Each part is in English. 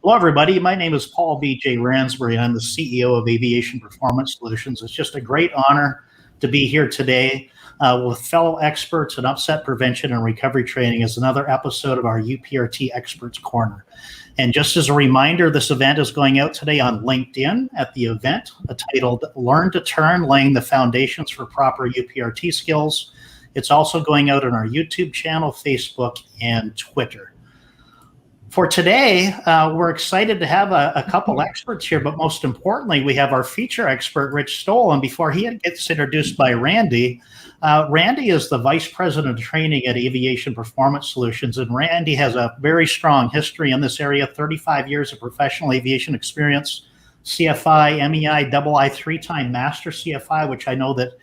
Hello, everybody. My name is Paul B.J. Ransbury. I'm the CEO of Aviation Performance Solutions. It's just a great honor to be here today with fellow experts in upset prevention and recovery training as another episode of our UPRT Experts Corner. And just as a reminder, this event is going out today on LinkedIn at the event titled Learn to Turn, Laying the Foundations for Proper UPRT Skills. It's also going out on our YouTube channel, Facebook, and Twitter. For today, we're excited to have a couple experts here, but most importantly, we have our feature expert, Rich Stowell. And before he gets introduced by Randy, Randy is the Vice President of Training at Aviation Performance Solutions. And Randy has a very strong history in this area, 35 years of professional aviation experience, CFI, MEI, II, three-time Master CFI, which I know that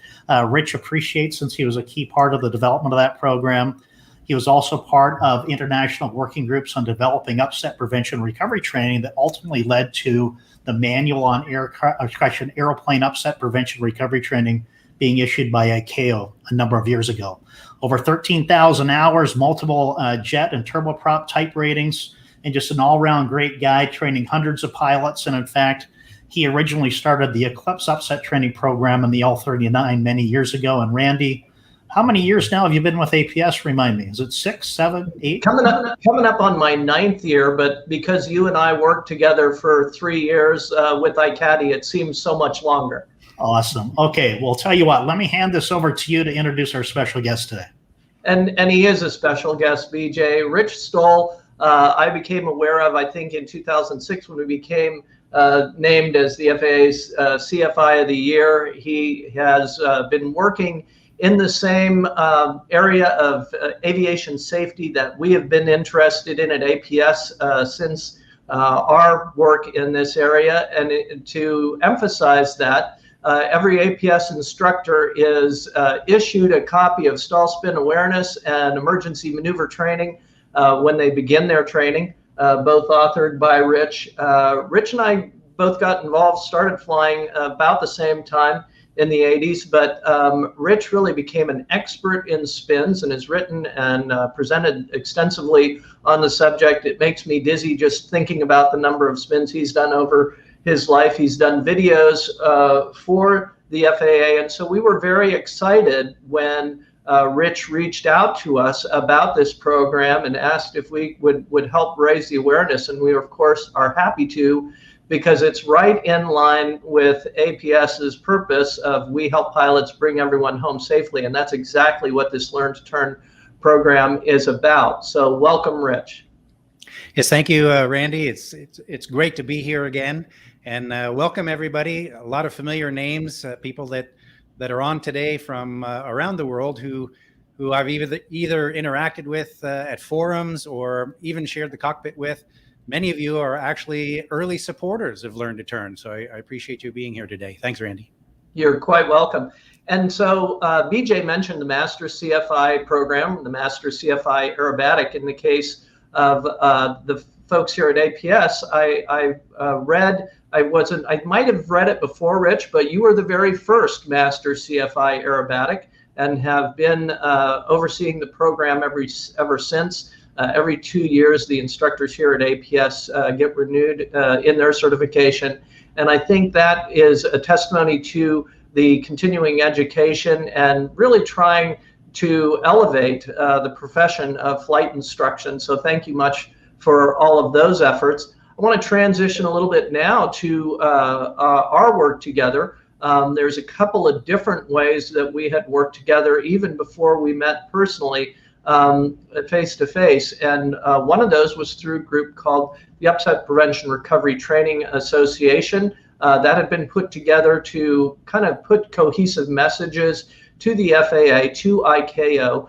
Rich appreciates since he was a key part of the development of that program. He was also part of international working groups on developing upset prevention recovery training that ultimately led to the manual on airplane upset prevention recovery training being issued by ICAO a number of years ago. Over 13,000 hours, multiple jet and turboprop type ratings, and just an all-round great guy training hundreds of pilots. And in fact, he originally started the Eclipse upset training program in the L-39 many years ago. And Randy, how many years now have you been with APS? Remind me. Is it 6, 7, 8? Coming up on my 9th year, but because you and I worked together for 3 years with ICATI, it seems so much longer. Awesome. Okay, well, tell you what, let me hand this over to you to introduce our special guest today. And he is a special guest, BJ. Rich Stowell, I became aware of, I think, in 2006 when we became named as the FAA's CFI of the Year. He has been working in the same area of aviation safety that we have been interested in at APS since our work in this area. And to emphasize that, every APS instructor is issued a copy of stall spin awareness and emergency maneuver training when they begin their training, both authored by Rich. Rich and I both got involved, started flying about the same time in the 80s, but Rich really became an expert in spins and has written and presented extensively on the subject. It makes me dizzy just thinking about the number of spins he's done over his life. He's done videos for the FAA, and so we were very excited when Rich reached out to us about this program and asked if we would help raise the awareness, and we of course are happy to, because it's right in line with APS's purpose of we help pilots bring everyone home safely, and that's exactly what this Learn to Turn program is about. So welcome, Rich. Yes, thank you, Randy. It's great to be here again, and welcome everybody. A lot of familiar names, people that are on today from around the world who I've either interacted with at forums or even shared the cockpit with. Many of you are actually early supporters of Learn to Turn, so I appreciate you being here today. Thanks, Randy. You're quite welcome. And so BJ mentioned the Master CFI program, the Master CFI Aerobatic. In the case of the folks here at APS, I might have read it before, Rich, but you were the very first Master CFI Aerobatic and have been overseeing the program ever since. Every 2 years, the instructors here at APS get renewed in their certification. And I think that is a testimony to the continuing education and really trying to elevate the profession of flight instruction. So thank you much for all of those efforts. I want to transition a little bit now to our work together. There's a couple of different ways that we had worked together even before we met personally, face-to-face, and one of those was through a group called the Upset Prevention Recovery Training Association that had been put together to kind of put cohesive messages to the FAA, to ICAO.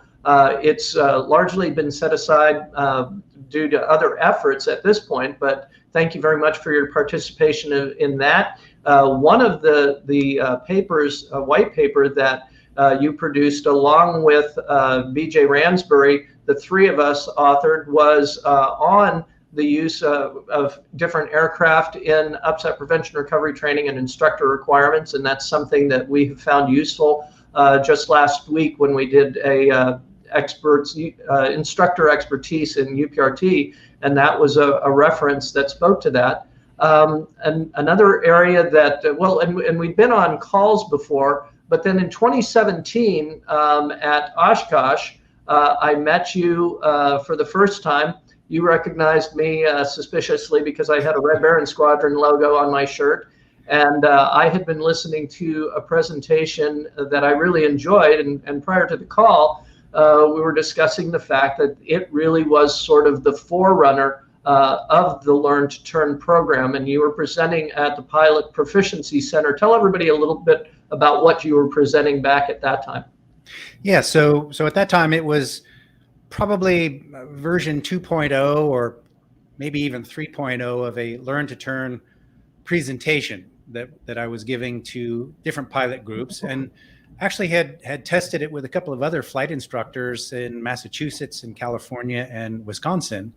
It's largely been set aside due to other efforts at this point, but thank you very much for your participation in that. One of the papers, a white paper that you produced along with BJ Ransbury, the three of us authored, was on the use of different aircraft in upset prevention recovery training and instructor requirements, and that's something that we have found useful. Just last week when we did instructor expertise in UPRT, and that was a reference that spoke to that. And another area that, and we've been on calls before, but then in 2017 at Oshkosh, I met you for the first time. You recognized me suspiciously because I had a Red Baron Squadron logo on my shirt. And I had been listening to a presentation that I really enjoyed. And prior to the call, we were discussing the fact that it really was sort of the forerunner of the Learn to Turn program. And you were presenting at the Pilot Proficiency Center. Tell everybody a little bit about what you were presenting back at that time. Yeah, so at that time it was probably version 2.0 or maybe even 3.0 of a Learn to Turn presentation that I was giving to different pilot groups, and actually had tested it with a couple of other flight instructors in Massachusetts and California and Wisconsin.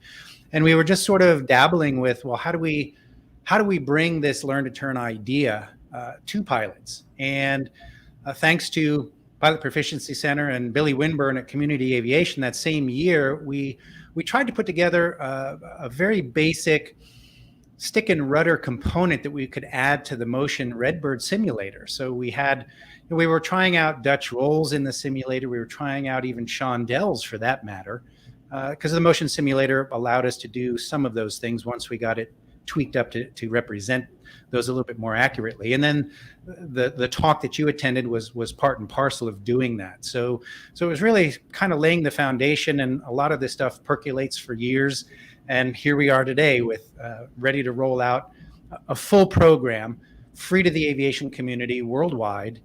And we were just sort of dabbling with, well, how do we bring this Learn to Turn idea to pilots? And thanks to Pilot Proficiency Center and Billy Winburn at Community Aviation that same year, we tried to put together a very basic stick and rudder component that we could add to the Motion Redbird simulator. So we were trying out Dutch rolls in the simulator. We were trying out even chandelles for that matter, because the Motion simulator allowed us to do some of those things once we got it tweaked up to represent those a little bit more accurately. And then the talk that you attended was part and parcel of doing that. So it was really kind of laying the foundation, and a lot of this stuff percolates for years. And here we are today with ready to roll out a full program, free to the aviation community worldwide,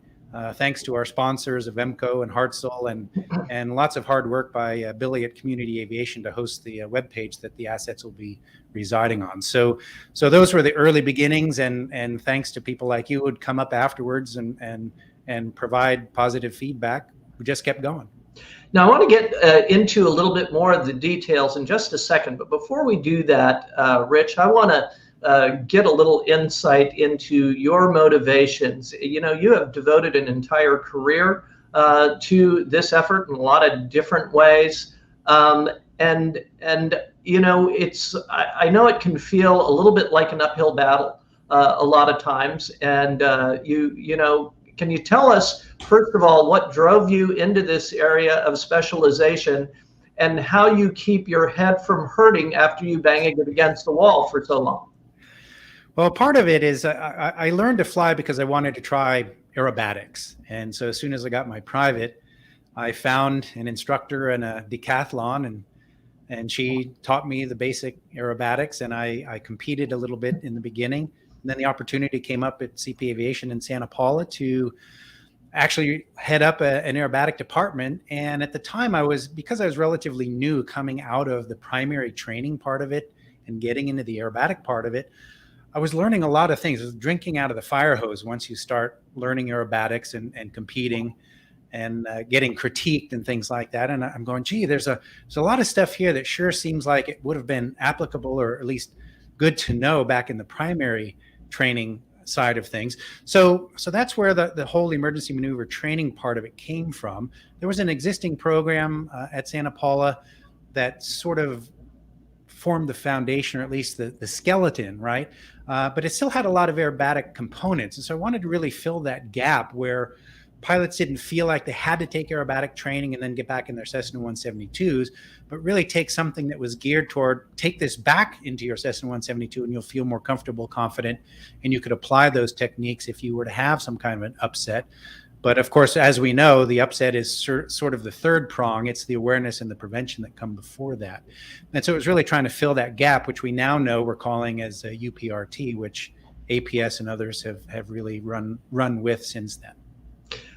thanks to our sponsors of EMCO and Hartzell, and lots of hard work by Billy at Community Aviation to host the webpage that the assets will be residing on. So those were the early beginnings, and thanks to people like you who would come up afterwards and provide positive feedback, we just kept going. Now, I want to get into a little bit more of the details in just a second. But before we do that, Rich, I want to get a little insight into your motivations. You know, you have devoted an entire career to this effort in a lot of different ways. And you know, I know it can feel a little bit like an uphill battle a lot of times. And you know, can you tell us, first of all, what drove you into this area of specialization and how you keep your head from hurting after you bang it against the wall for so long? Well, part of it is I learned to fly because I wanted to try aerobatics. And so as soon as I got my private, I found an instructor in a decathlon, and she taught me the basic aerobatics, and I competed a little bit in the beginning. And then the opportunity came up at CP Aviation in Santa Paula to actually head up an aerobatic department. And at the time because I was relatively new coming out of the primary training part of it and getting into the aerobatic part of it, I was learning a lot of things. I was drinking out of the fire hose once you start learning aerobatics and competing and getting critiqued and things like that. And I'm going, gee, there's a lot of stuff here that sure seems like it would have been applicable, or at least good to know back in the primary training side of things. So that's where the whole emergency maneuver training part of it came from. There was an existing program at Santa Paula that sort of formed the foundation, or at least the skeleton, right? But it still had a lot of aerobatic components. And so I wanted to really fill that gap where pilots didn't feel like they had to take aerobatic training and then get back in their Cessna 172s, but really take something that was geared toward take this back into your Cessna 172 and you'll feel more comfortable, confident, and you could apply those techniques if you were to have some kind of an upset. But of course, as we know, the upset is sort of the third prong. It's the awareness and the prevention that come before that. And so it was really trying to fill that gap, which we now know we're calling as UPRT, which APS and others have really run with since then.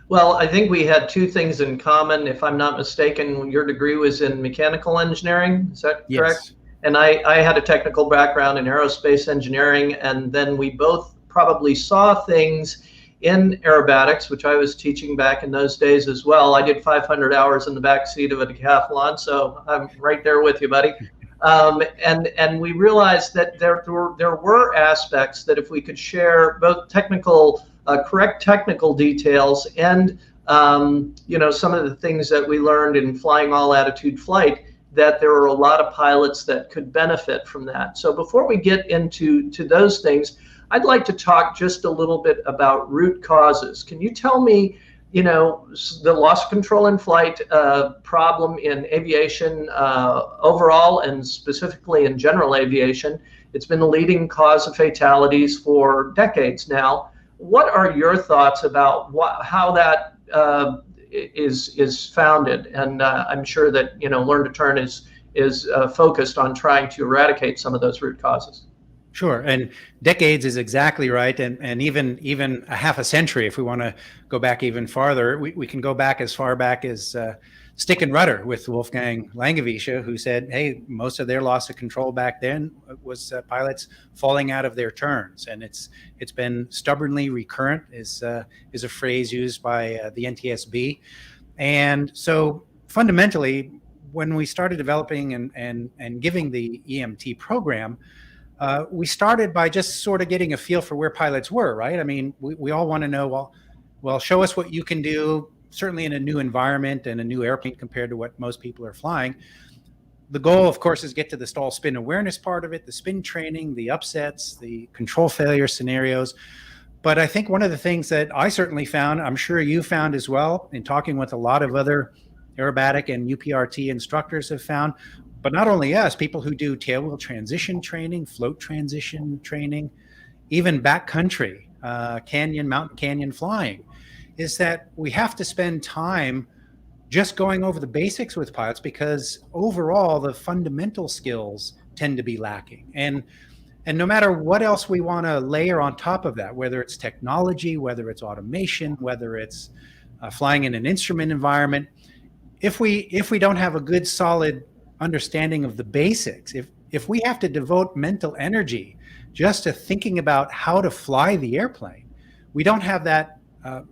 Well, I think we had two things in common. If I'm not mistaken, your degree was in mechanical engineering. Is that correct? Yes. And I had a technical background in aerospace engineering, and then we both probably saw things in aerobatics, which I was teaching back in those days as well. I did 500 hours in the back seat of a decathlon, so I'm right there with you, buddy. And we realized that there were aspects that if we could share both technical correct technical details and some of the things that we learned in flying all attitude flight, that there are a lot of pilots that could benefit from that. So before we get into those things, I'd like to talk just a little bit about root causes. Can you tell me, the loss of control in flight problem in aviation overall, and specifically in general aviation? It's been the leading cause of fatalities for decades now. What are your thoughts about how that is founded? And I'm sure that Learn to Turn is focused on trying to eradicate some of those root causes. Sure, and decades is exactly right, and even a half a century if we want to go back even farther. We can go back as far back as Stick and Rudder with Wolfgang Langewiesche, who said, hey, most of their loss of control back then was pilots falling out of their turns, and it's been stubbornly recurrent is a phrase used by the NTSB. And so fundamentally, when we started developing and giving the EMT program, we started by just sort of getting a feel for where pilots were, right? I mean, we all want to know, well, show us what you can do, certainly in a new environment and a new airplane compared to what most people are flying. The goal, of course, is get to the stall spin awareness part of it, the spin training, the upsets, the control failure scenarios. But I think one of the things that I certainly found, I'm sure you found as well, in talking with a lot of other aerobatic and UPRT instructors have found, but not only us, people who do tailwheel transition training, float transition training, even backcountry, mountain canyon flying, is that we have to spend time just going over the basics with pilots, because overall the fundamental skills tend to be lacking. And no matter what else we want to layer on top of that, whether it's technology, whether it's automation, whether it's flying in an instrument environment, if we don't have a good solid understanding of the basics, if we have to devote mental energy just to thinking about how to fly the airplane, we don't have that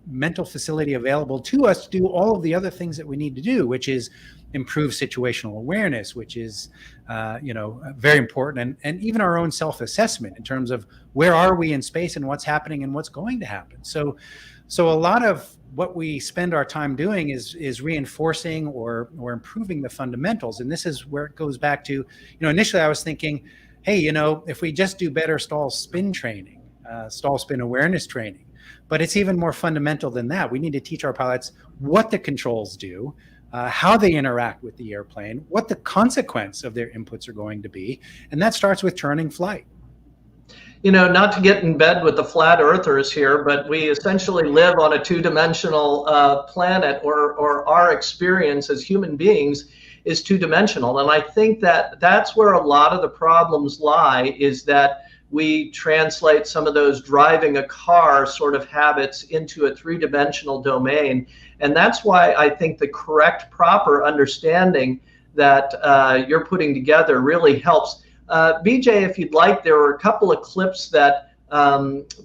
mental facility available to us to do all of the other things that we need to do, which is improve situational awareness, which is very important, and even our own self-assessment in terms of where are we in space and what's happening and what's going to happen. So a lot of what we spend our time doing is reinforcing or improving the fundamentals. And this is where it goes back to, initially I was thinking, hey, if we just do better stall spin training, stall spin awareness training, but it's even more fundamental than that. We need to teach our pilots what the controls do, how they interact with the airplane, what the consequence of their inputs are going to be. And that starts with turning flight. Not to get in bed with the flat earthers here, but we essentially live on a two-dimensional planet, or our experience as human beings is two-dimensional. And I think that that's where a lot of the problems lie, is that we translate some of those driving a car sort of habits into a three-dimensional domain. And that's why I think the correct, proper understanding that you're putting together really helps. BJ, if you'd like, there were a couple of clips that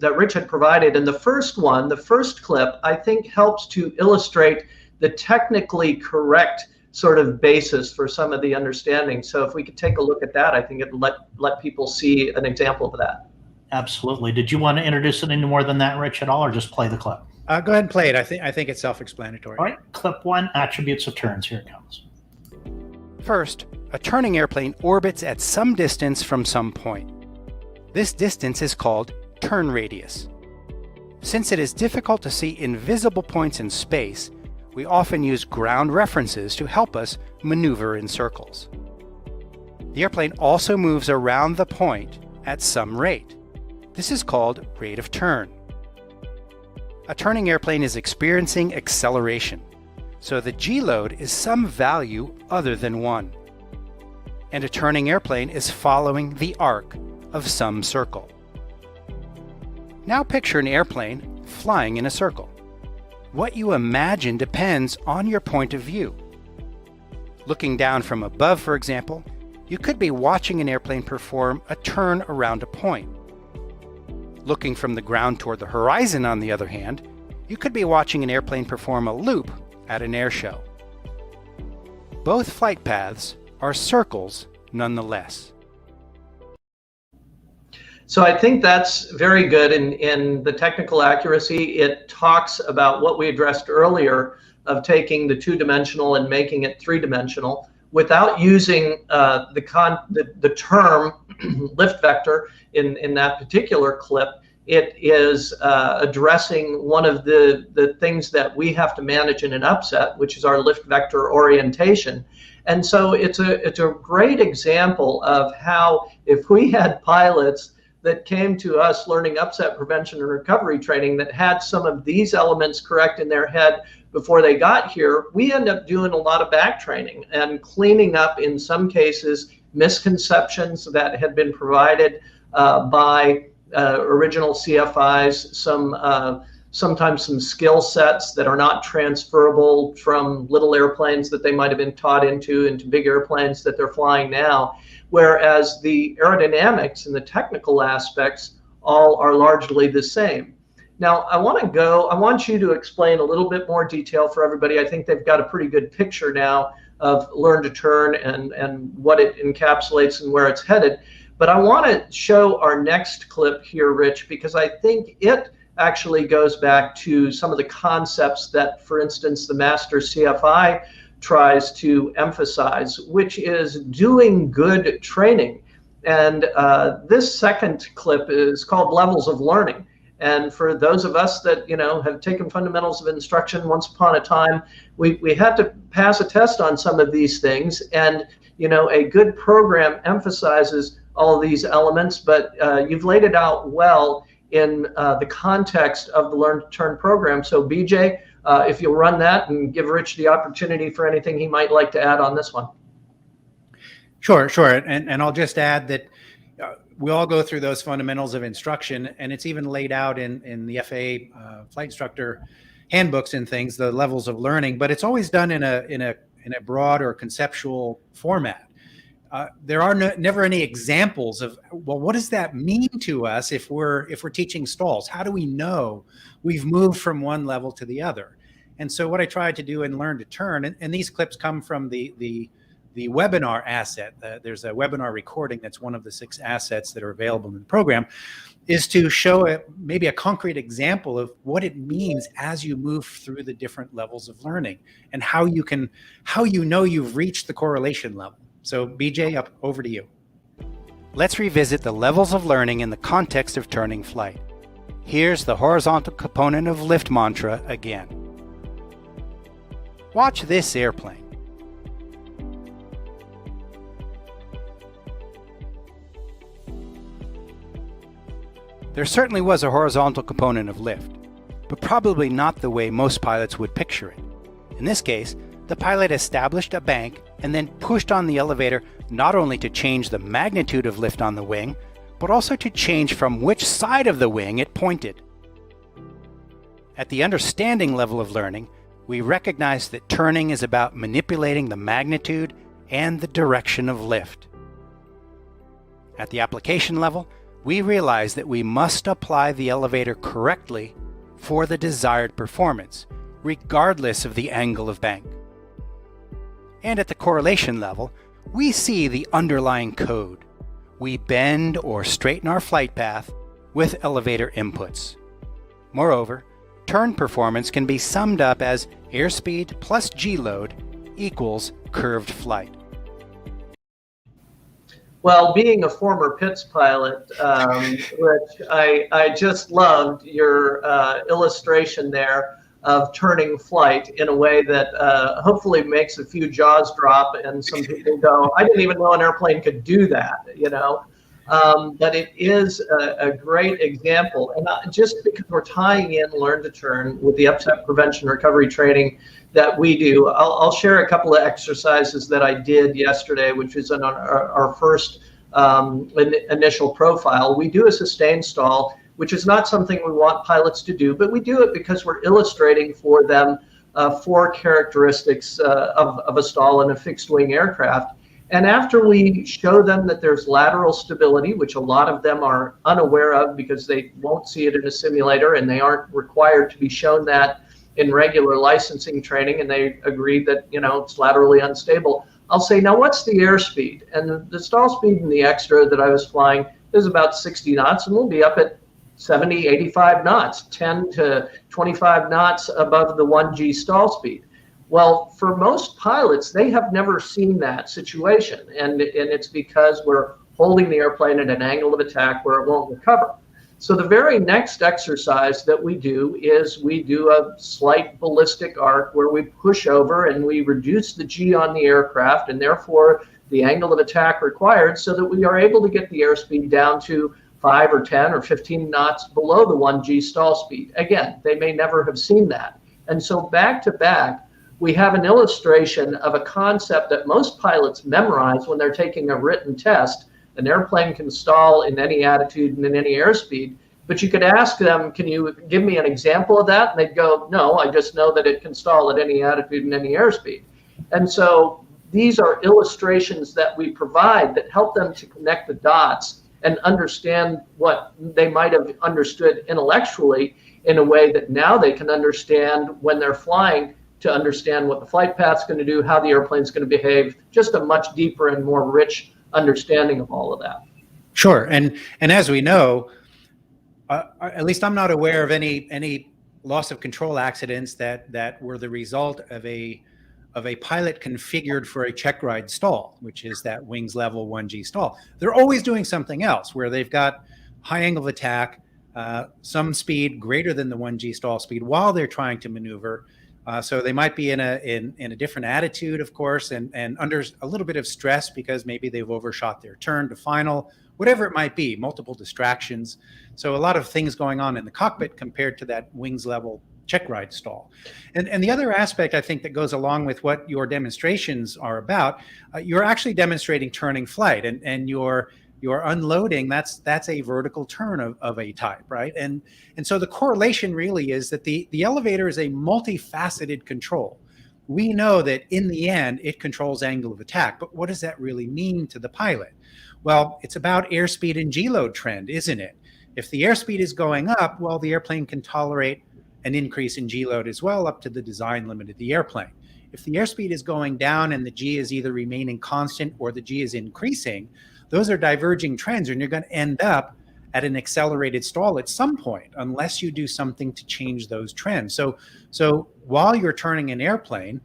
Rich had provided. And the first clip, I think helps to illustrate the technically correct sort of basis for some of the understanding. So if we could take a look at that, I think it'd let people see an example of that. Absolutely. Did you want to introduce it any more than that, Rich, at all, or just play the clip? Go ahead and play it. I think it's self-explanatory. All right, clip 1, attributes of turns. Here it comes. First, a turning airplane orbits at some distance from some point. This distance is called turn radius. Since it is difficult to see invisible points in space, we often use ground references to help us maneuver in circles. The airplane also moves around the point at some rate. This is called rate of turn. A turning airplane is experiencing acceleration, so the G-load is some value other than 1. And a turning airplane is following the arc of some circle. Now picture an airplane flying in a circle. What you imagine depends on your point of view. Looking down from above, for example, you could be watching an airplane perform a turn around a point. Looking from the ground toward the horizon, on the other hand, you could be watching an airplane perform a loop at an air show. Both flight paths are circles nonetheless. So I think that's very good in the technical accuracy. It talks about what we addressed earlier of taking the two-dimensional and making it three-dimensional without using the term lift vector in that particular clip. It is addressing one of the things that we have to manage in an upset, which is our lift vector orientation. And so it's a great example of how, if we had pilots that came to us learning upset prevention and recovery training that had some of these elements correct in their head before they got here, we end up doing a lot of back training and cleaning up, in some cases, misconceptions that had been provided by original CFIs, sometimes some skill sets that are not transferable from little airplanes that they might have been taught into big airplanes that they're flying now, whereas the aerodynamics and the technical aspects all are largely the same. Now, I want you to explain a little bit more detail for everybody. I think they've got a pretty good picture now of learn to turn and what it encapsulates and where it's headed. But I want to show our next clip here, Rich, because I think it actually goes back to some of the concepts that, for instance, the Master CFI tries to emphasize, which is doing good training. And this second clip is called Levels of Learning. And for those of us that, have taken fundamentals of instruction once upon a time, we had to pass a test on some of these things. And, a good program emphasizes all of these elements, but you've laid it out well in the context of the Learn to Turn program. So BJ, if you'll run that and give Rich the opportunity for anything he might like to add on this one. Sure. And I'll just add that we all go through those fundamentals of instruction, and it's even laid out in the FAA flight instructor handbooks and things, the levels of learning, but it's always done in a broad or conceptual format. There are never any examples of, well, what does that mean to us if we're teaching stalls? How do we know we've moved from one level to the other? And so what I tried to do in Learn to Turn, and these clips come from the webinar asset. There's a webinar recording that's one of the 6 assets that are available in the program, is to show maybe a concrete example of what it means as you move through the different levels of learning and how you know you've reached the correlation level. So BJ, over to you. Let's revisit the levels of learning in the context of turning flight. Here's the horizontal component of lift mantra again. Watch this airplane. There certainly was a horizontal component of lift, but probably not the way most pilots would picture it. In this case, the pilot established a bank and then pushed on the elevator not only to change the magnitude of lift on the wing, but also to change from which side of the wing it pointed. At the understanding level of learning, we recognize that turning is about manipulating the magnitude and the direction of lift. At the application level, we realize that we must apply the elevator correctly for the desired performance, regardless of the angle of bank. And at the correlation level, we see the underlying code. We bend or straighten our flight path with elevator inputs. Moreover, turn performance can be summed up as airspeed plus G-load equals curved flight. Well, being a former Pitts pilot, Rich, I just loved your illustration there of turning flight in a way that hopefully makes a few jaws drop and some people go, I didn't even know an airplane could do that, But it is a great example. And just because we're tying in Learn to Turn with the upset prevention recovery training that we do, I'll share a couple of exercises that I did yesterday, which is in our first initial profile. We do a sustained stall, which is not something we want pilots to do, but we do it because we're illustrating for them 4 characteristics of a stall in a fixed wing aircraft. And after we show them that there's lateral stability, which a lot of them are unaware of because they won't see it in a simulator and they aren't required to be shown that in regular licensing training, and they agree that, it's laterally unstable, I'll say, now what's the airspeed? And the stall speed in the extra that I was flying, is about 60 knots, and we'll be up at 70, 85 knots, 10 to 25 knots above the 1G stall speed. Well, for most pilots, they have never seen that situation, and it's because we're holding the airplane at an angle of attack where it won't recover. So the very next exercise that we do is we do a slight ballistic arc where we push over and we reduce the G on the aircraft and therefore the angle of attack required, so that we are able to get the airspeed down to 5 or 10 or 15 knots below the 1G stall speed. Again, they may never have seen that. And so back to back, we have an illustration of a concept that most pilots memorize when they're taking a written test. An airplane can stall in any attitude and in any airspeed, but you could ask them, can you give me an example of that? And they'd go, no, I just know that it can stall at any attitude and any airspeed. And so these are illustrations that we provide that help them to connect the dots and understand what they might have understood intellectually in a way that now they can understand when they're flying, to understand what the flight path's going to do, how the airplane's going to behave, just a much deeper and more rich understanding of all of that. Sure, and as we know, at least I'm not aware of any loss of control accidents that were the result of a pilot configured for a Checkride stall, which is that wings level 1G stall. They're always doing something else where they've got high angle of attack, some speed greater than the 1G stall speed while they're trying to maneuver. So they might be in a different attitude, of course, and under a little bit of stress because maybe they've overshot their turn to final, whatever it might be, multiple distractions. So a lot of things going on in the cockpit compared to that wings level Checkride stall. And the other aspect I think that goes along with what your demonstrations are about, you're actually demonstrating turning flight, and your unloading, that's a vertical turn of a type, right? And so the correlation really is that the elevator is a multifaceted control. We know that in the end, it controls angle of attack, but what does that really mean to the pilot? Well, it's about airspeed and G-load trend, isn't it? If the airspeed is going up, well, the airplane can tolerate an increase in G-load as well, up to the design limit of the airplane. If the airspeed is going down and the G is either remaining constant or the G is increasing, those are diverging trends, and you're going to end up at an accelerated stall at some point, unless you do something to change those trends. So while you're turning an airplane,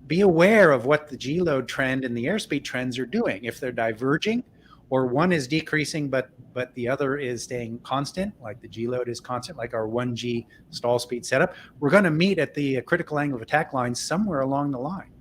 be aware of what the G-load trend and the airspeed trends are doing. If they're diverging, or one is decreasing, but the other is staying constant, like the G-load is constant, like our 1G stall speed setup, we're going to meet at the critical angle of attack line somewhere along the line.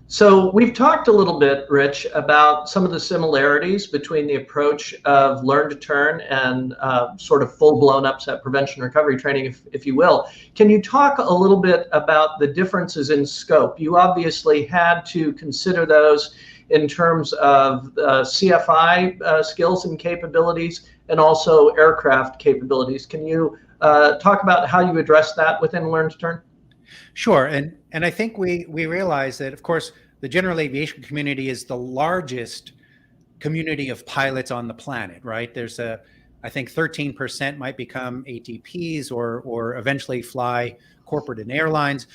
So we've talked a little bit, Rich, about some of the similarities between the approach of learn to turn and sort of full-blown upset prevention recovery training, if you will. Can you talk a little bit about the differences in scope? You obviously had to consider those in terms of CFI skills and capabilities, and also aircraft capabilities. Can you talk about how you address that within learn to turn? Sure, and I think we realize that, of course, the general aviation community is the largest community of pilots on the planet, right? There's I think 13% might become ATPs or eventually fly corporate and airlines,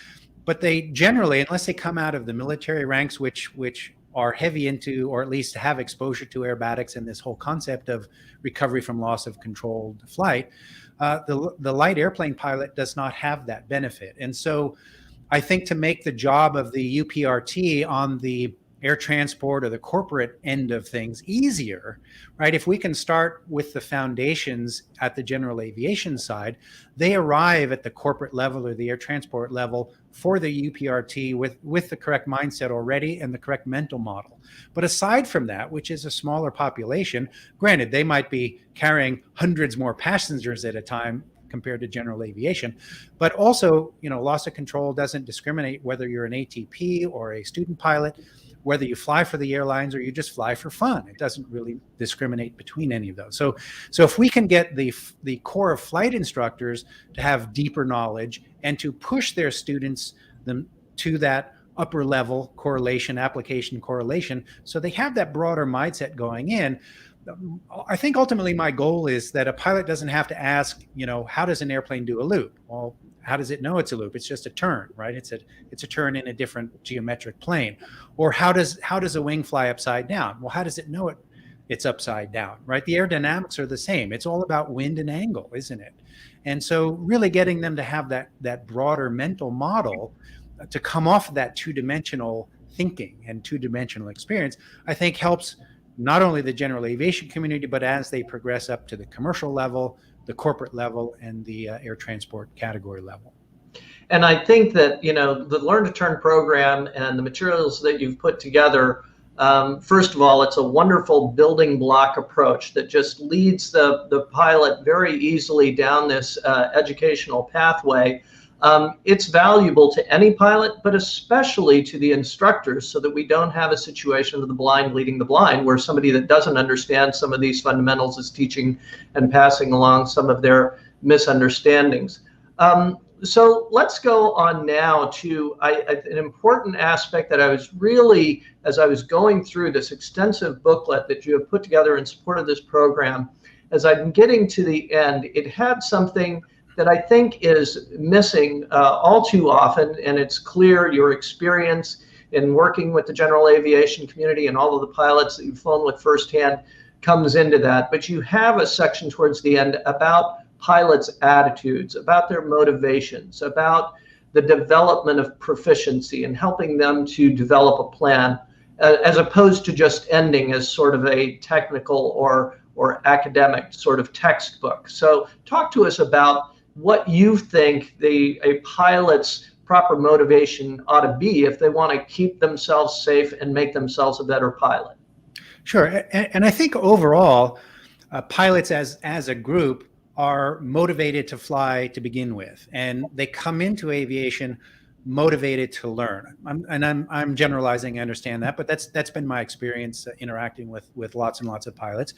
but they generally, unless they come out of the military ranks, which are heavy into, or at least have exposure to aerobatics and this whole concept of recovery from loss of controlled flight, the light airplane pilot does not have that benefit. And so I think to make the job of the UPRT on the air transport or the corporate end of things easier, right? If we can start with the foundations at the general aviation side, they arrive at the corporate level or the air transport level for the UPRT with the correct mindset already and the correct mental model. But aside from that, which is a smaller population, granted, they might be carrying hundreds more passengers at a time compared to general aviation, but also, loss of control doesn't discriminate whether you're an ATP or a student pilot, whether you fly for the airlines or you just fly for fun. It doesn't really discriminate between any of those. So if we can get the core of flight instructors to have deeper knowledge and to push their students to that upper level correlation, application correlation, so they have that broader mindset going in, I think ultimately my goal is that a pilot doesn't have to ask, how does an airplane do a loop? Well, how does it know it's a loop? It's just a turn, right? It's a turn in a different geometric plane. Or how does a wing fly upside down? Well, how does it know it's upside down, right? The aerodynamics are the same. It's all about wind and angle, isn't it? And so really getting them to have that broader mental model to come off of that two-dimensional thinking and two-dimensional experience, I think helps not only the general aviation community, but as they progress up to the commercial level, the corporate level, and the air transport category level. And I think that, the Learn to Turn program and the materials that you've put together, first of all, it's a wonderful building block approach that just leads the pilot very easily down this educational pathway. It's valuable to any pilot, but especially to the instructors, so that we don't have a situation of the blind leading the blind, where somebody that doesn't understand some of these fundamentals is teaching and passing along some of their misunderstandings. So let's go on now to an important aspect that I was really, as I was going through this extensive booklet that you have put together in support of this program, as I'm getting to the end, it had something that I think is missing all too often, and it's clear your experience in working with the general aviation community and all of the pilots that you've flown with firsthand comes into that. But you have a section towards the end about pilots' attitudes, about their motivations, about the development of proficiency and helping them to develop a plan, as opposed to just ending as sort of a technical or academic sort of textbook. So talk to us about what you think a pilot's proper motivation ought to be if they want to keep themselves safe and make themselves a better pilot. Sure, and I think overall, pilots as a group are motivated to fly to begin with, and they come into aviation motivated to learn. I'm generalizing, I understand that, but that's been my experience interacting with lots and lots of pilots.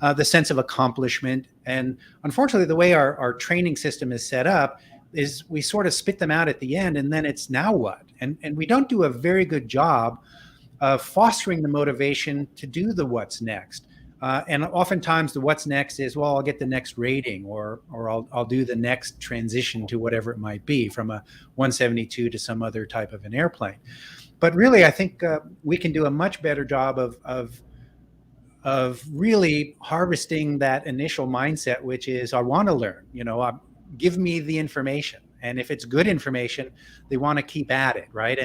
The sense of accomplishment, and unfortunately the way our training system is set up is we sort of spit them out at the end, and then it's now what? And we don't do a very good job of fostering the motivation to do the what's next. And oftentimes the what's next is, well, I'll get the next rating, or I'll do the next transition to whatever it might be, from a 172 to some other type of an airplane. But really, I think we can do a much better job of really harvesting that initial mindset, which is, I want to learn, give me the information. And if it's good information, they want to keep at it, right?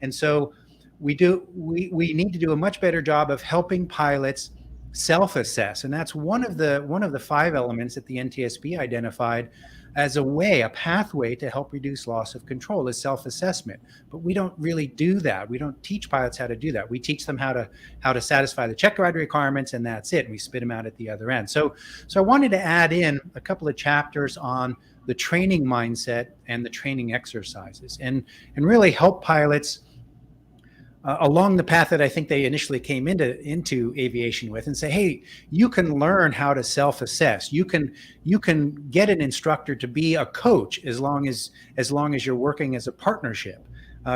And so we need to do a much better job of helping pilots self-assess, and that's one of the 5 elements that the NTSB identified as a pathway to help reduce loss of control is self-assessment. But we don't really do that. We don't teach pilots how to do that. We teach them how to satisfy the Checkride requirements, and that's it. And we spit them out at the other end. So I wanted to add in a couple of chapters on the training mindset and the training exercises, and really help pilots along the path that I think they initially came into aviation with, and say, hey, you can learn how to self-assess. You can get an instructor to be a coach as long as you're working as a partnership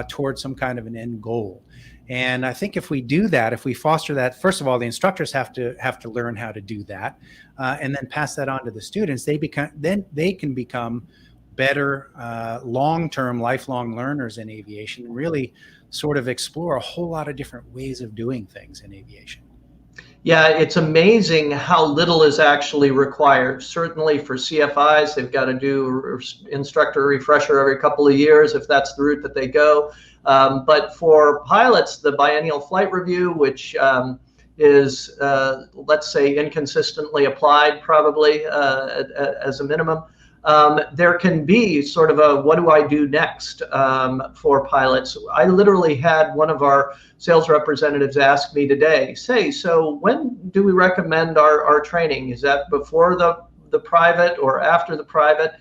towards some kind of an end goal. And I think if we do that, if we foster that, first of all, the instructors have to learn how to do that, and then pass that on to the students. They can become better long-term, lifelong learners in aviation, and really sort of explore a whole lot of different ways of doing things in aviation. Yeah, it's amazing how little is actually required. Certainly for CFIs, they've got to do instructor refresher every couple of years if that's the route that they go. But for pilots, the biennial flight review, which is, let's say, inconsistently applied probably as a minimum, there can be sort of a what do I do next for pilots. I literally had one of our sales representatives ask me today, so when do we recommend our training? Is that before the private or after the private?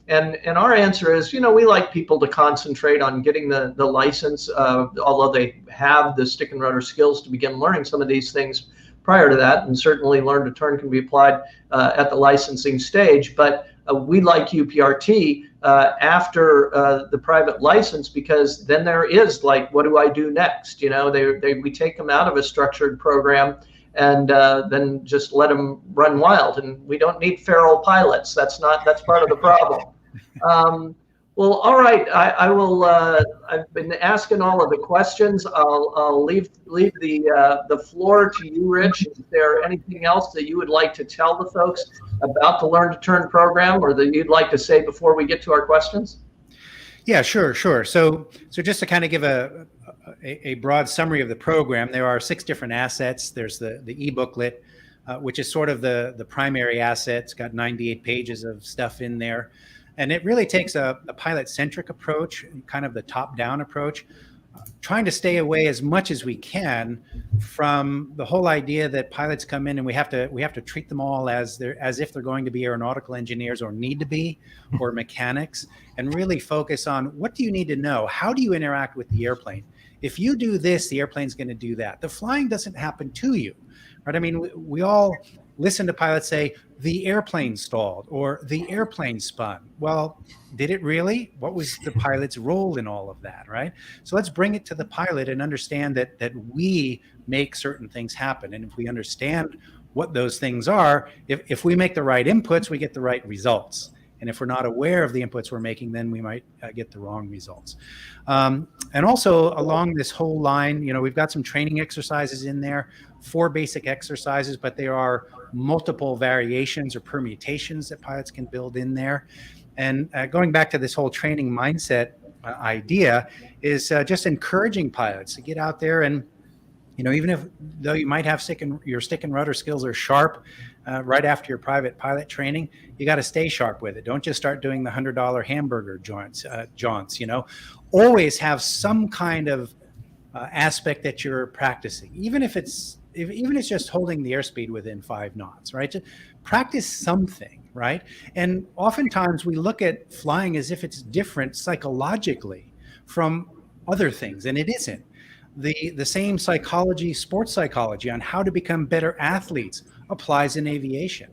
And our answer is, we like people to concentrate on getting the license, although they have the stick and rudder skills to begin learning some of these things prior to that, and certainly Learn to Turn can be applied at the licensing stage. But we like UPRT after the private license, because then there is like, what do I do next? We take them out of a structured program and then just let them run wild. And we don't need feral pilots. That's part of the problem. Well, all right. I will. I've been asking all of the questions. I'll leave the floor to you, Rich. Is there anything else that you would like to tell the folks about the Learn to Turn program, or that you'd like to say before we get to our questions? Yeah, sure. So just to kind of give a broad summary of the program, there are 6 different assets. There's the e-booklet, which is sort of the primary asset. It's got 98 pages of stuff in there. And it really takes a pilot-centric approach, kind of the top-down approach, trying to stay away as much as we can from the whole idea that pilots come in and we have to treat them all as if they're going to be aeronautical engineers or need to be, or mechanics, and really focus on what do you need to know? How do you interact with the airplane? If you do this, the airplane's going to do that. The flying doesn't happen to you, right? I mean, we all listen to pilots say, the airplane stalled or the airplane spun. Well, did it really? What was the pilot's role in all of that, right? So let's bring it to the pilot and understand that we make certain things happen. And if we understand what those things are, if we make the right inputs, we get the right results. And if we're not aware of the inputs we're making, then we might get the wrong results. And also along this whole line, we've got some training exercises in there, 4 basic exercises, but there are multiple variations or permutations that pilots can build in there. And going back to this whole training mindset idea is just encouraging pilots to get out there and, even though you might have your stick and rudder skills are sharp right after your private pilot training, you got to stay sharp with it. Don't just start doing the $100 hamburger jaunts. Always have some kind of aspect that you're practicing, even if it's just holding the airspeed within 5 knots, right? To practice something, right? And oftentimes we look at flying as if it's different psychologically from other things, and it isn't. The same psychology, sports psychology on how to become better athletes applies in aviation.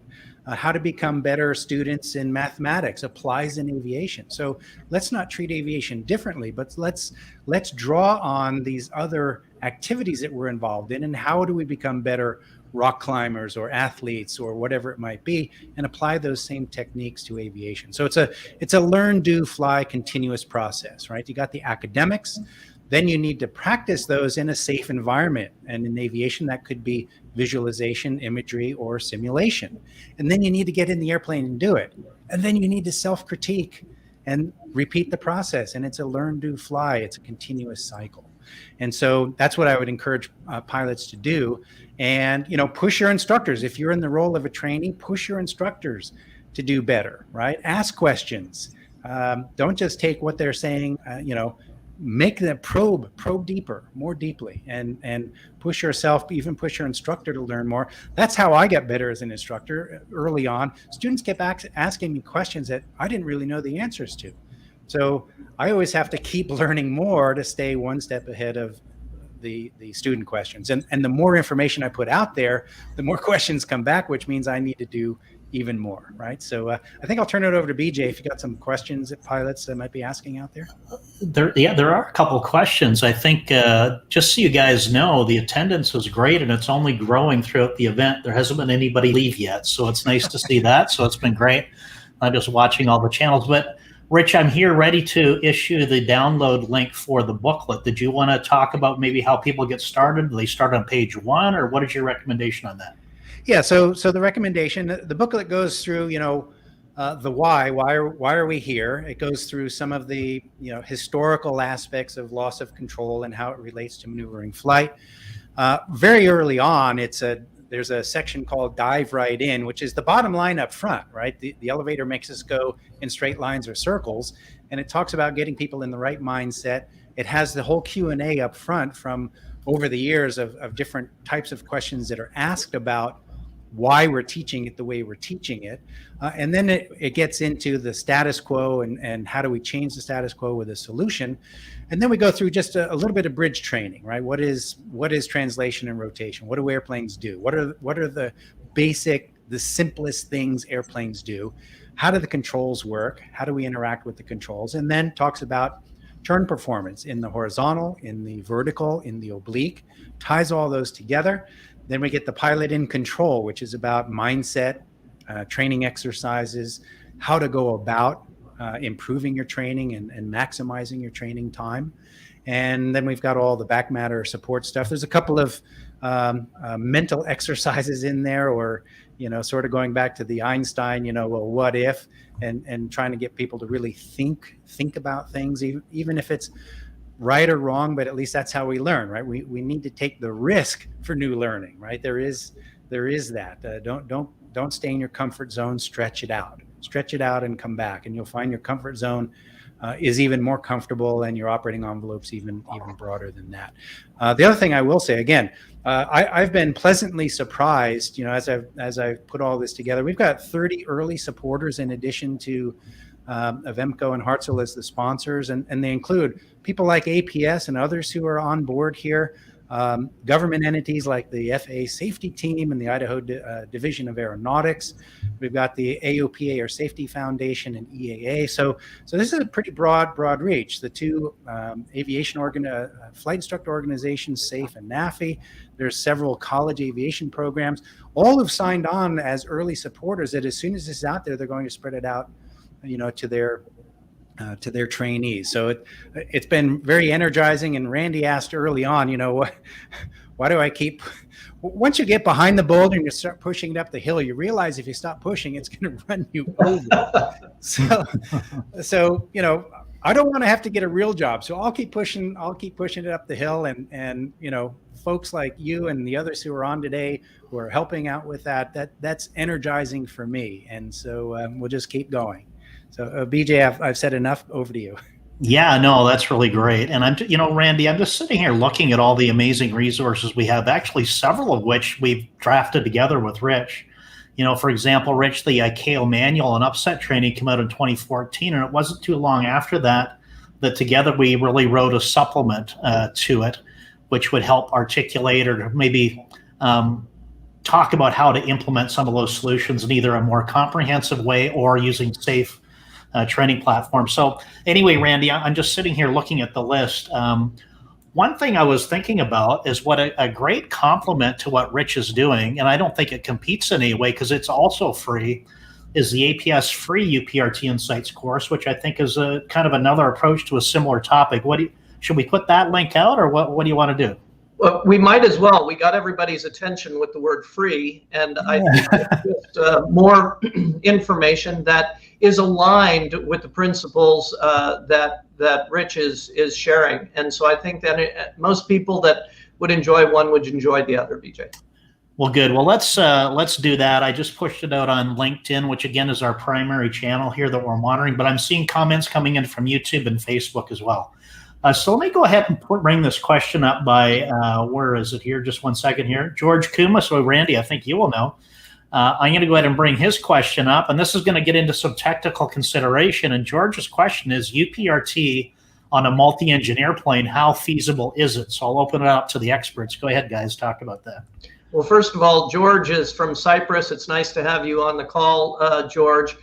How to become better students in mathematics applies in aviation. So let's not treat aviation differently, but let's draw on these other activities that we're involved in, and how do we become better rock climbers or athletes or whatever it might be, and apply those same techniques to aviation. So it's a learn, do, fly continuous process, right? You got the academics, then you need to practice those in a safe environment. And in aviation, that could be visualization, imagery, or simulation. And then you need to get in the airplane and do it. And then you need to self-critique and repeat the process. And it's a learn, do, fly. It's a continuous cycle. And so that's what I would encourage pilots to do. And, push your instructors. If you're in the role of a trainee, push your instructors to do better, right? Ask questions. Don't just take what they're saying, make them probe deeper, more deeply, and push yourself, even push your instructor to learn more. That's how I get better as an instructor early on. Students kept asking me questions that I didn't really know the answers to. So I always have to keep learning more to stay one step ahead of the student questions. And the more information I put out there, the more questions come back, which means I need to do even more, right? So I think I'll turn it over to BJ if you got some questions that pilots might be asking out there. There are a couple of questions. I think just so you guys know, the attendance was great, and it's only growing throughout the event. There hasn't been anybody leave yet, so it's nice to see that. So it's been great. I'm just watching all the channels. But Rich, I'm here ready to issue the download link for the booklet. Did you want to talk about maybe how people get started? Do they start on page 1, or what is your recommendation on that? Yeah, so the recommendation, the booklet goes through, the why are we here? It goes through some of the, historical aspects of loss of control and how it relates to maneuvering flight. Very early on, there's a section called Dive Right In, which is the bottom line up front, right? The elevator makes us go in straight lines or circles, and it talks about getting people in the right mindset. It has the whole Q&A up front from over the years of different types of questions that are asked about why we're teaching it the way we're teaching it. And then it gets into the status quo and how do we change the status quo with a solution. And then we go through just a little bit of bridge training, right? What is translation and rotation? What do airplanes do? What are the simplest things airplanes do? How do the controls work? How do we interact with the controls? And then talks about turn performance in the horizontal, in the vertical, in the oblique, ties all those together. Then we get the pilot in control, which is about mindset, training exercises, how to go about improving your training and maximizing your training time. And then we've got all the back matter support stuff. There's a couple of mental exercises in there, or, sort of going back to the Einstein, well, what if, and trying to get people to really think about things, even if it's right or wrong, but at least that's how we learn, right? We need to take the risk for new learning, right? There is that. Don't stay in your comfort zone. Stretch it out and come back, and you'll find your comfort zone is even more comfortable, and your operating envelope's even broader than that. The other thing I will say, again, I've been pleasantly surprised, as I've put all this together. We've got 30 early supporters in addition to Avemco and Hartzell as the sponsors, and they include people like APS and others who are on board here, government entities like the FAA Safety Team and the Idaho Division of Aeronautics. We've got the AOPA Air Safety Foundation and EAA. So this is a pretty broad reach. The two aviation flight instructor organizations, SAFE and NAFI. There's several college aviation programs. All have signed on as early supporters that as soon as this is out there, they're going to spread it out, to their trainees. So it's been very energizing. And Randy asked early on, why do I keep? Once you get behind the boulder and you start pushing it up the hill, you realize if you stop pushing, it's going to run you over. So I don't want to have to get a real job, so I'll keep pushing it up the hill, and folks like you and the others who are on today who are helping out with that's energizing for me, and so we'll just keep going. So BJ, I've said enough. Over to you. Yeah, no, that's really great. And Randy, I'm just sitting here looking at all the amazing resources we have, actually several of which we've drafted together with Rich. For example, Rich, the ICAO manual and upset training came out in 2014, and it wasn't too long after that together we really wrote a supplement to it, which would help articulate or maybe talk about how to implement some of those solutions in either a more comprehensive way or using safe training platform. So anyway, Randy, I'm just sitting here looking at the list. One thing I was thinking about is what a great compliment to what Rich is doing, and I don't think it competes in any way because it's also free, is the APS free UPRT Insights course, which I think is a kind of another approach to a similar topic. Should we put that link out, or what do you want to do? Well, we might as well. We got everybody's attention with the word free, and I think it's just more information that is aligned with the principles that Rich is sharing. And so I think that most people that would enjoy one would enjoy the other, BJ. Well, good. Well, let's do that. I just pushed it out on LinkedIn, which again is our primary channel here that we're monitoring, but I'm seeing comments coming in from YouTube and Facebook as well. So let me go ahead and bring this question up by, where is it here? Just one second here. George Kuma. So Randy, I think you will know. I'm going to go ahead and bring his question up, and this is going to get into some technical consideration. And George's question is UPRT on a multi-engine airplane, how feasible is it? So I'll open it up to the experts. Go ahead, guys, talk about that. Well, first of all, George is from Cyprus. It's nice to have you on the call, George.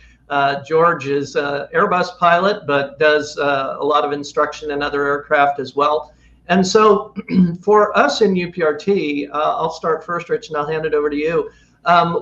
George is an Airbus pilot, but does a lot of instruction in other aircraft as well. And so for us in UPRT, I'll start first, Rich, and I'll hand it over to you.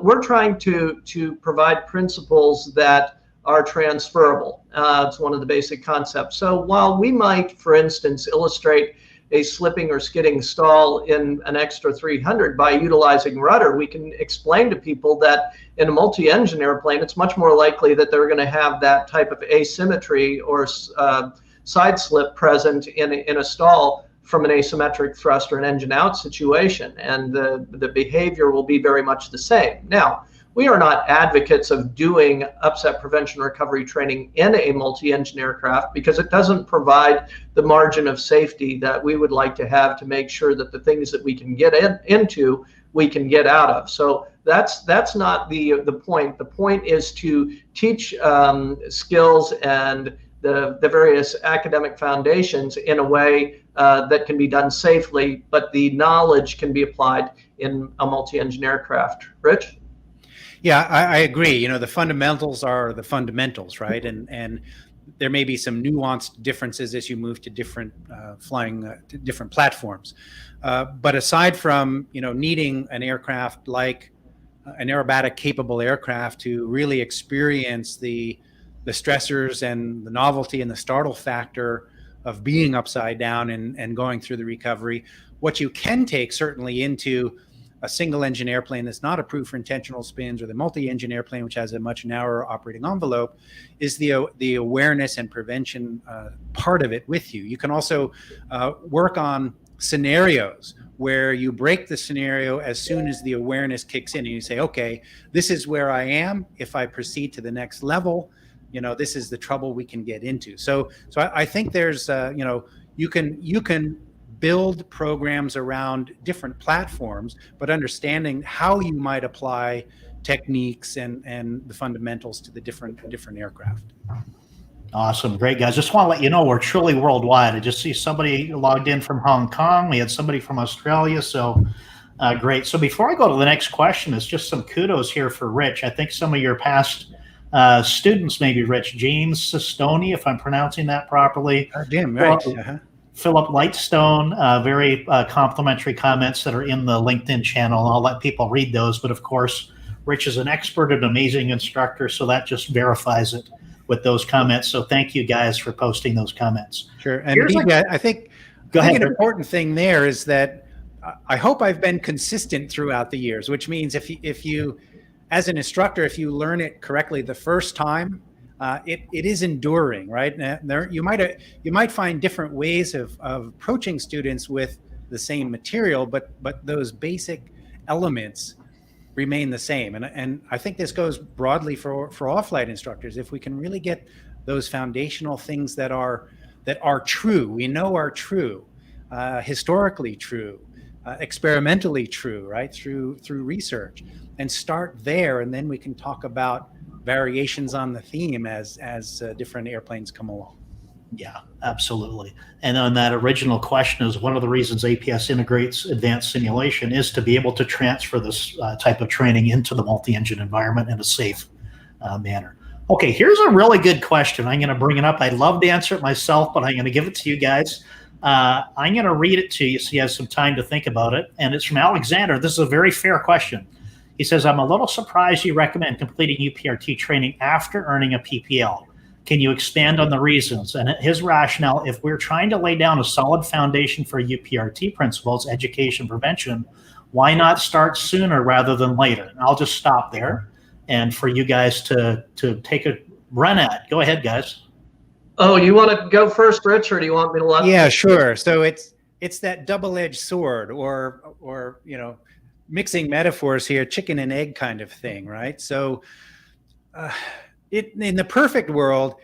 We're trying to provide principles that are transferable. It's one of the basic concepts. So while we might, for instance, illustrate a slipping or skidding stall in an extra 300 by utilizing rudder, we can explain to people that in a multi-engine airplane, it's much more likely that they're going to have that type of asymmetry or side slip present in a stall from an asymmetric thrust or an engine out situation, and the behavior will be very much the same. Now, we are not advocates of doing upset prevention recovery training in a multi-engine aircraft because it doesn't provide the margin of safety that we would like to have to make sure that the things that we can get into, we can get out of. So that's not the point. The point is to teach skills and the various academic foundations in a way that can be done safely, but the knowledge can be applied in a multi-engine aircraft. Rich? Yeah, I agree. The fundamentals are the fundamentals, right? And there may be some nuanced differences as you move to different to different platforms. But aside from, needing an aircraft like an aerobatic capable aircraft to really experience the the stressors and the novelty and the startle factor of being upside down and going through the recovery. What you can take certainly into a single engine airplane that's not approved for intentional spins, or the multi-engine airplane, which has a much narrower operating envelope, is the awareness and prevention part of it with you. You can also work on scenarios where you break the scenario as soon as the awareness kicks in, and you say, okay, this is where I am. If I proceed to the next level, this is the trouble we can get into. So I think there's, you can build programs around different platforms, but understanding how you might apply techniques and the fundamentals to the different aircraft. Awesome. Great, guys. Just want to let you know we're truly worldwide. I just see somebody logged in from Hong Kong. We had somebody from Australia. So great. So before I go to the next question, it's just some kudos here for Rich. I think some of your past students, maybe Rich, James Sistoni, if I'm pronouncing that properly. Jim, right. Philip Lightstone, very complimentary comments that are in the LinkedIn channel. I'll let people read those. But of course, Rich is an expert, an amazing instructor. So that just verifies it with those comments. So thank you guys for posting those comments. Sure. And I think an important thing there is that I hope I've been consistent throughout the years, which means if you, as an instructor, if you learn it correctly the first time, it is enduring, right? You might find different ways of approaching students with the same material, but those basic elements remain the same. And I think this goes broadly for all flight instructors. If we can really get those foundational things that are true, we know are true, historically true, experimentally true, right? Through research, and start there, and then we can talk about variations on the theme as different airplanes come along. Yeah, absolutely. And on that original question is one of the reasons APS integrates advanced simulation is to be able to transfer this type of training into the multi-engine environment in a safe manner. Okay, here's a really good question. I'm going to bring it up. I'd love to answer it myself, but I'm going to give it to you guys. I'm going to read it to you so you have some time to think about it. And it's from Alexander. This is a very fair question. He says, I'm a little surprised you recommend completing UPRT training after earning a PPL. Can you expand on the reasons? And his rationale, if we're trying to lay down a solid foundation for UPRT principles, education, prevention, why not start sooner rather than later? And I'll just stop there. And for you guys to take a run at it. Go ahead, guys. Oh, you want to go first, Rich, or do you want me to let? Yeah, sure. So it's that double-edged sword, or mixing metaphors here, chicken and egg kind of thing, right? So in the perfect world,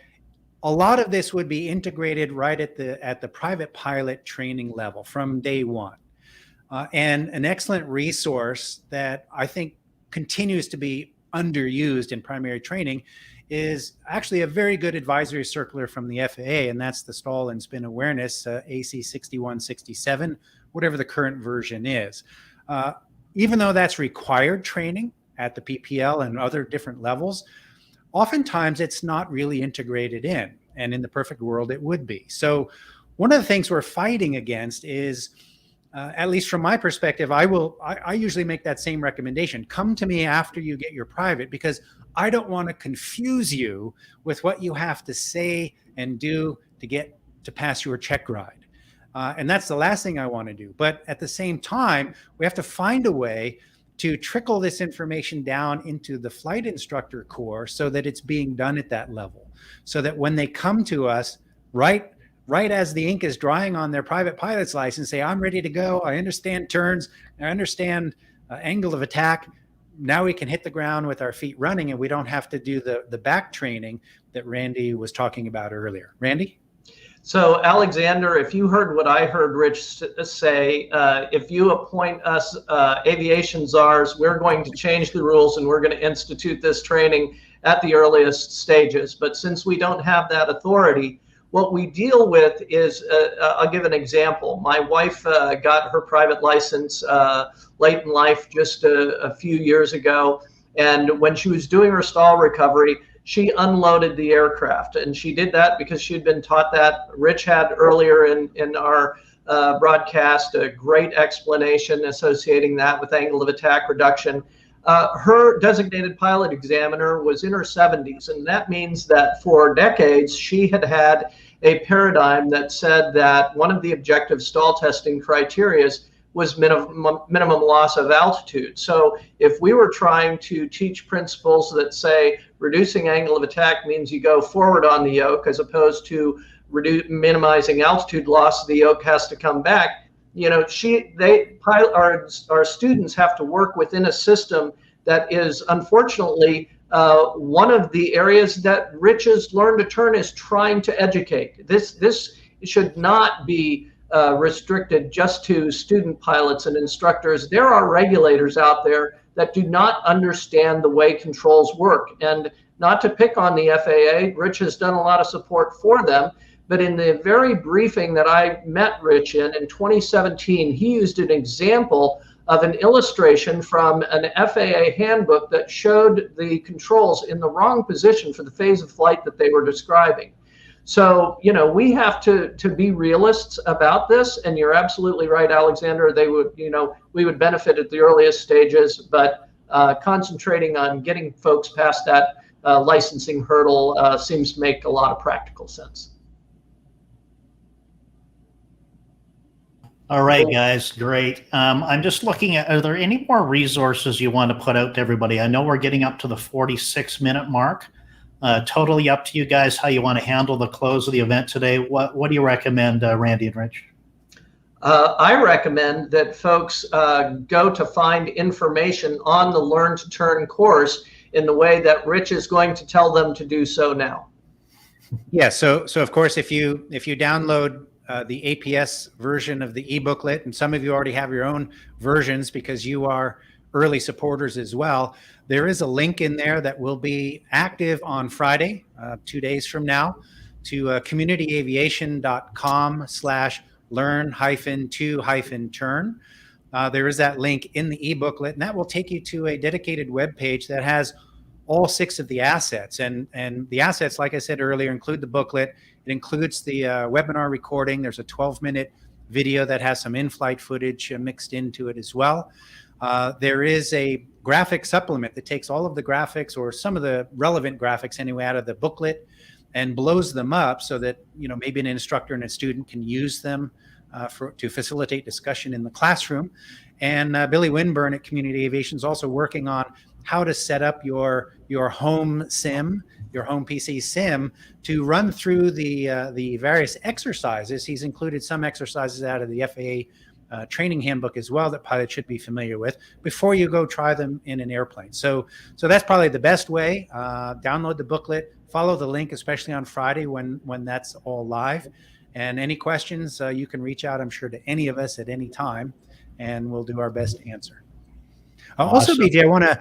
a lot of this would be integrated right at the private pilot training level from day one. And an excellent resource that I think continues to be underused in primary training is actually a very good advisory circular from the FAA, and that's the stall and spin awareness, AC 6167, whatever the current version is. Even though that's required training at the PPL and other different levels, oftentimes it's not really integrated in, and in the perfect world it would be. So one of the things we're fighting against is, at least from my perspective, I usually make that same recommendation. Come to me after you get your private, because I don't want to confuse you with what you have to say and do to pass your check ride. And that's the last thing I want to do. But at the same time, we have to find a way to trickle this information down into the flight instructor core so that it's being done at that level. So that when they come to us, right as the ink is drying on their private pilot's license, say, I'm ready to go. I understand turns. I understand angle of attack. Now we can hit the ground with our feet running, and we don't have to do the back training that Randy was talking about earlier. Randy? So Alexander, if you heard what I heard Rich say, if you appoint us aviation czars, we're going to change the rules and we're going to institute this training at the earliest stages. But since we don't have that authority, what we deal with is, I'll give an example. My wife got her private license late in life, just a few years ago. And when she was doing her stall recovery, she unloaded the aircraft. And she did that because she had been taught that. Rich had earlier in our broadcast a great explanation associating that with angle of attack reduction. her designated pilot examiner was in her 70s, and that means that for decades she had had a paradigm that said that one of the objective stall testing criteria was minimum loss of altitude. So if we were trying to teach principles that say reducing angle of attack means you go forward on the yoke as opposed to minimizing altitude loss, the yoke has to come back. You know, our students have to work within a system that is unfortunately one of the areas that Rich's Learn to Turn is trying to educate. This should not be restricted just to student pilots and instructors. There are regulators out there that do not understand the way controls work. And not to pick on the FAA, Rich has done a lot of support for them. But in the very briefing that I met Rich in 2017, he used an example of an illustration from an FAA handbook that showed the controls in the wrong position for the phase of flight that they were describing. So, you know, we have to be realists about this. And you're absolutely right, Alexander. They would, you know, we would benefit at the earliest stages, but concentrating on getting folks past that licensing hurdle seems to make a lot of practical sense. All right, guys, great. I'm just looking at, are there any more resources you want to put out to everybody? I know we're getting up to the 46-minute mark. Totally up to you guys how you want to handle the close of the event today. What do you recommend, Randy and Rich? I recommend that folks go to find information on the Learn to Turn course in the way that Rich is going to tell them to do so now. Yeah, so of course, if you download the APS version of the e-booklet, and some of you already have your own versions because you are early supporters as well, there is a link in there that will be active on Friday, 2 days from now, to communityaviation.com/learn-to-turn. There is that link in the e-booklet, and that will take you to a dedicated web page that has all 6 of the assets. And the assets, like I said earlier, include the booklet. It includes the webinar recording. There's a 12-minute video that has some in-flight footage mixed into it as well. There is a graphic supplement that takes all of the graphics, or some of the relevant graphics anyway, out of the booklet and blows them up so that, you know, maybe an instructor and a student can use them to facilitate discussion in the classroom. And Billy Winburn at Community Aviation is also working on how to set up your home sim, your home PC sim, to run through the various exercises. He's included some exercises out of the FAA training handbook as well that pilots should be familiar with before you go try them in an airplane. So that's probably the best way. Download the booklet, follow the link, especially on Friday when that's all live. And any questions, you can reach out, I'm sure, to any of us at any time, and we'll do our best to answer. Also, BJ, I want to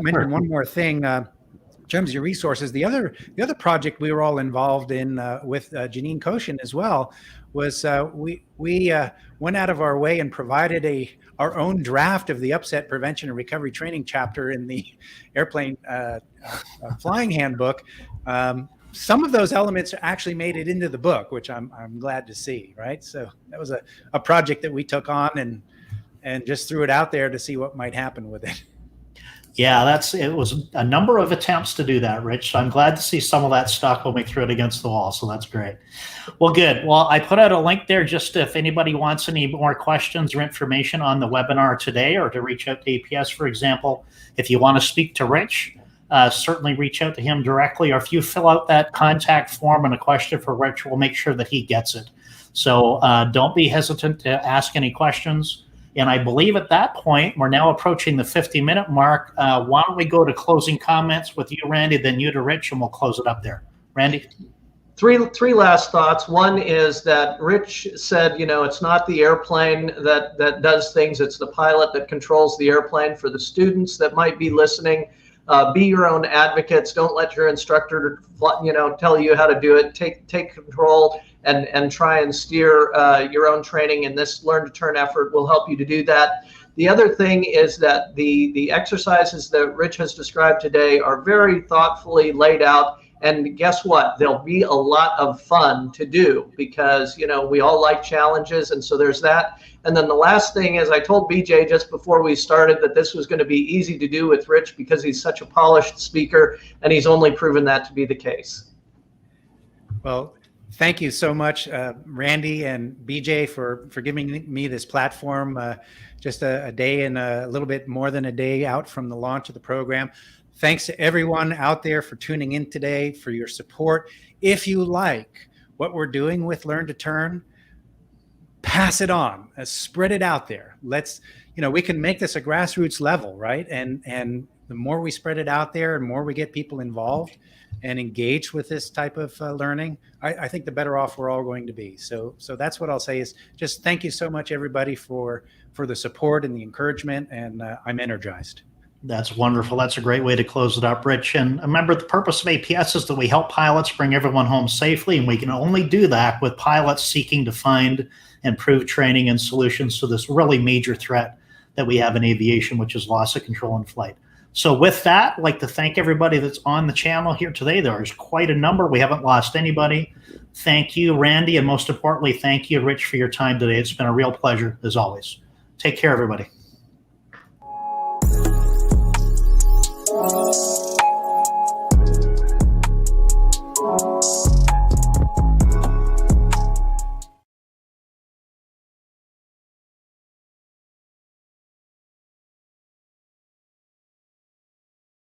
mention one more thing. In terms of your resources, the other project we were all involved in with Janine Koshin as well was we went out of our way and provided our own draft of the upset prevention and recovery training chapter in the airplane flying handbook. Some of those elements actually made it into the book, which I'm glad to see. Right, so that was a project that we took on and just threw it out there to see what might happen with it. Yeah, it was a number of attempts to do that, Rich. So I'm glad to see some of that stuck when we threw it against the wall. So that's great. Well, good. Well, I put out a link there just if anybody wants any more questions or information on the webinar today, or to reach out to APS, for example. If you want to speak to Rich, certainly reach out to him directly, or if you fill out that contact form and a question for Rich, we'll make sure that he gets it. So don't be hesitant to ask any questions. And I believe at that point, we're now approaching the 50-minute mark. Why don't we go to closing comments with you, Randy, then you to Rich, and we'll close it up there. Randy? Three last thoughts. One is that Rich said, you know, it's not the airplane that does things, it's the pilot that controls the airplane. For the students that might be listening, be your own advocates. Don't let your instructor, you know, tell you how to do it. Take control and try and steer your own training, and this Learn to Turn effort will help you to do that. The other thing is that the exercises that Rich has described today are very thoughtfully laid out And guess what? There'll be a lot of fun to do because, you know, we all like challenges. And so there's that. And then the last thing is I told BJ just before we started that this was going to be easy to do with Rich because he's such a polished speaker, and he's only proven that to be the case. Well, thank you so much, Randy and BJ, for giving me this platform. Just a day and a little bit more than a day out from the launch of the program. Thanks to everyone out there for tuning in today, for your support. If you like what we're doing with Learn to Turn, pass it on, spread it out there. Let's, you know, we can make this a grassroots level, right? And the more we spread it out there and more we get people involved and engaged with this type of learning, I think the better off we're all going to be. So that's what I'll say is just thank you so much, everybody, for the support and the encouragement, and I'm energized. That's wonderful. That's a great way to close it up, Rich. And remember, the purpose of APS is that we help pilots bring everyone home safely, and we can only do that with pilots seeking to find and improve training and solutions to this really major threat that we have in aviation, which is loss of control in flight. So with that, I'd like to thank everybody that's on the channel here today. There's quite a number. We haven't lost anybody. Thank you, Randy, and most importantly, thank you, Rich, for your time today. It's been a real pleasure, as always. Take care, everybody.